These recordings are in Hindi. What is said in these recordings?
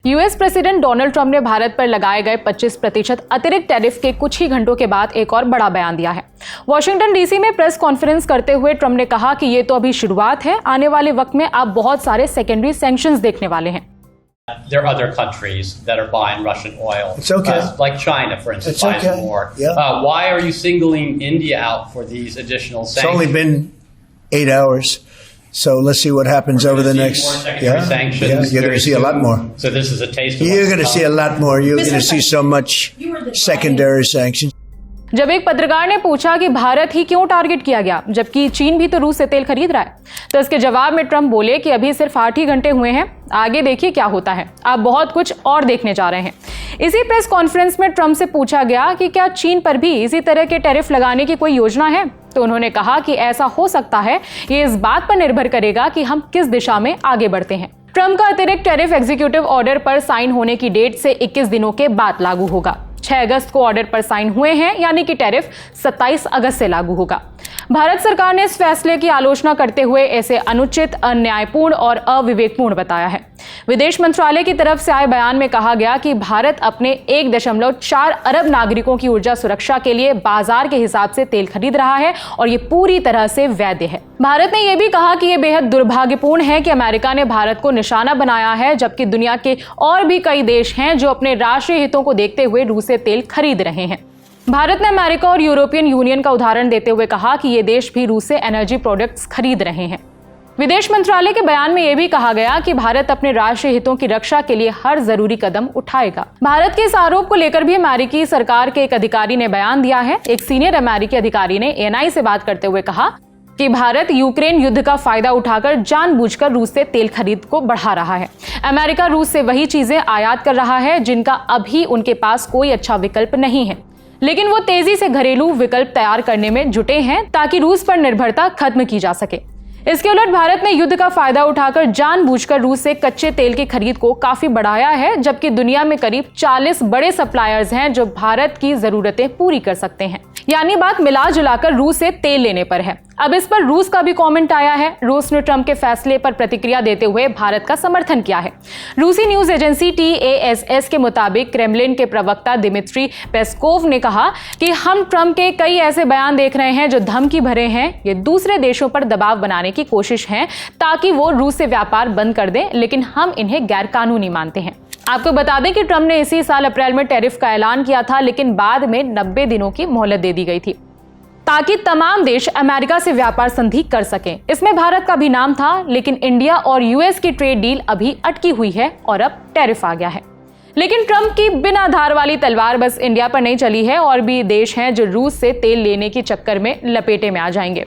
यूएस प्रेसिडेंट डोनाल्ड ट्रंप ने भारत पर लगाए गए 25% अतिरिक्त टैरिफ के कुछ ही घंटों के बाद एक और बड़ा बयान दिया है। वॉशिंगटन डीसी में प्रेस कॉन्फ्रेंस करते हुए ट्रंप ने कहा कि ये तो अभी शुरुआत है, आने वाले वक्त में आप बहुत सारे सेकेंडरी सैंक्शंस देखने वाले हैं। There are other countries that are buying Russian oil. It's okay. Like China, for instance, It's buys okay. more. Yeah. Why are you singling India out for these additional It's sanctions? only been 8 hours, so let's see what happens over the next. More secondary sanctions. You're going to see a lot more. So this is a taste of You're what's going to to see a come. lot more. You're going to see so much secondary sanctions. जब एक पत्रकार ने पूछा कि भारत ही क्यों टारगेट किया गया जबकि चीन भी तो रूस से तेल खरीद रहा है, तो इसके जवाब में ट्रंप बोले कि अभी सिर्फ 8 ही घंटे हुए हैं, आगे देखिए क्या होता है, आप बहुत कुछ और देखने जा रहे हैं। इसी प्रेस कॉन्फ्रेंस में ट्रंप से पूछा गया कि क्या चीन पर भी इसी तरह के टैरिफ लगाने की कोई योजना है, तो उन्होंने कहा कि ऐसा हो सकता है, ये इस बात पर निर्भर करेगा कि हम किस दिशा में आगे बढ़ते हैं। ट्रंप का अतिरिक्त टैरिफ एग्जीक्यूटिव ऑर्डर पर साइन होने की डेट से 21 दिनों के बाद लागू होगा। 6 अगस्त को ऑर्डर पर साइन हुए हैं, यानी कि टैरिफ 27 अगस्त से लागू होगा। भारत सरकार ने इस फैसले की आलोचना करते हुए इसे अनुचित, अन्यायपूर्ण और अविवेकपूर्ण बताया है। विदेश मंत्रालय की तरफ से आए बयान में कहा गया कि भारत अपने 1.4 अरब नागरिकों की ऊर्जा सुरक्षा के लिए बाजार के हिसाब से तेल खरीद रहा है और ये पूरी तरह से वैध है। भारत ने यह भी कहा कि यह बेहद दुर्भाग्यपूर्ण है कि अमेरिका ने भारत को निशाना बनाया है, जबकि दुनिया के और भी कई देश हैं जो अपने राष्ट्रीय हितों को देखते हुए रूस से तेल खरीद रहे हैं। भारत ने अमेरिका और यूरोपियन यूनियन का उदाहरण देते हुए कहा कि ये देश भी रूस से एनर्जी प्रोडक्ट्स खरीद रहे हैं। विदेश मंत्रालय के बयान में यह भी कहा गया कि भारत अपने राष्ट्रीय हितों की रक्षा के लिए हर जरूरी कदम उठाएगा। भारत के इस आरोप को लेकर भी अमेरिकी सरकार के एक अधिकारी ने बयान दिया है। एक सीनियर अमेरिकी अधिकारी ने एएनआई से बात करते हुए कहा कि भारत यूक्रेन युद्ध का फायदा उठाकर जानबूझकर रूस से तेल खरीद को बढ़ा रहा है। अमेरिका रूस से वही चीजें आयात कर रहा है जिनका अभी उनके पास कोई अच्छा विकल्प नहीं है, लेकिन वो तेजी से घरेलू विकल्प तैयार करने में जुटे हैं ताकि रूस पर निर्भरता खत्म की जा सके। इसके उलट भारत ने युद्ध का फायदा उठाकर जानबूझकर रूस से कच्चे तेल की खरीद को काफी बढ़ाया है, जबकि दुनिया में करीब 40 बड़े सप्लायर्स हैं जो भारत की जरूरतें पूरी कर सकते हैं। यानी बात मिला जुलाकर रूस से तेल लेने पर है। अब इस पर रूस का भी कमेंट आया है। रूस ने ट्रंप के फैसले पर प्रतिक्रिया देते हुए भारत का समर्थन किया है। रूसी न्यूज एजेंसी TASS के मुताबिक क्रेमलिन के प्रवक्ता दिमित्री पेस्कोव ने कहा कि हम ट्रंप के कई ऐसे बयान देख रहे हैं जो धमकी भरे हैं। ये दूसरे देशों पर दबाव बनाने की कोशिश है ताकि वो रूस से व्यापार बंद कर दें, लेकिन हम इन्हें गैरकानूनी मानते हैं। आपको बता दें कि ट्रंप ने इसी साल अप्रैल में टैरिफ का ऐलान किया था, लेकिन बाद में 90 दिनों की मोहलत दे दी गई थी ताकि तमाम देश अमेरिका से व्यापार संधि कर सकें। इसमें भारत का भी नाम था, लेकिन इंडिया और यूएस की ट्रेड डील अभी अटकी हुई है और अब टैरिफ आ गया है। लेकिन ट्रंप की बिना धार वाली तलवार बस इंडिया पर नहीं चली है, और भी देश हैं जो रूस से तेल लेने के चक्कर में लपेटे में आ जाएंगे।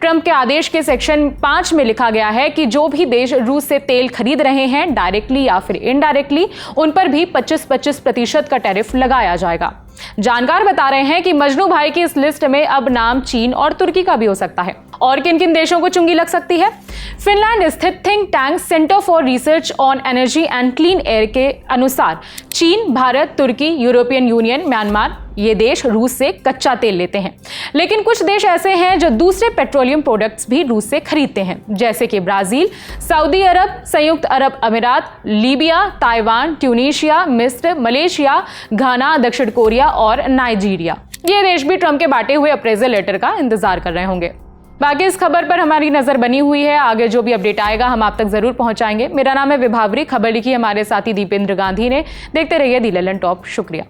ट्रंप के आदेश के सेक्शन 5 में लिखा गया है कि जो भी देश रूस से तेल खरीद रहे हैं डायरेक्टली या फिर इनडायरेक्टली, उन पर भी 25% का टैरिफ लगाया जाएगा। जानकार बता रहे हैं कि मजनू भाई की इस लिस्ट में अब नाम चीन और तुर्की का भी हो सकता है। और किन किन देशों को चुंगी लग सकती है? फिनलैंड स्थित think tank centre for research on energy and clean air के अनुसार चीन, भारत, तुर्की, यूरोपियन यूनियन, म्यांमार, ये देश रूस से कच्चा तेल लेते हैं। लेकिन कुछ देश ऐसे हैं जो दूसरे पेट्रोलियम प्रोडक्ट्स भी रूस से खरीदते हैं, जैसे कि ब्राजील, सऊदी अरब, संयुक्त अरब अमीरात, लीबिया, ताइवान, ट्यूनीशिया, मिस्र, मलेशिया, घाना, दक्षिण कोरिया और नाइजीरिया। ये देश भी ट्रंप के बांटे हुए अप्रेजल लेटर का इंतजार कर रहे होंगे। बाकी इस खबर पर हमारी नजर बनी हुई है, आगे जो भी अपडेट आएगा हम आप तक जरूर पहुंचाएंगे। मेरा नाम है विभावरी, खबर लिखी हमारे साथी दीपेंद्र गांधी ने। देखते रहिए दी ललन टॉप। शुक्रिया।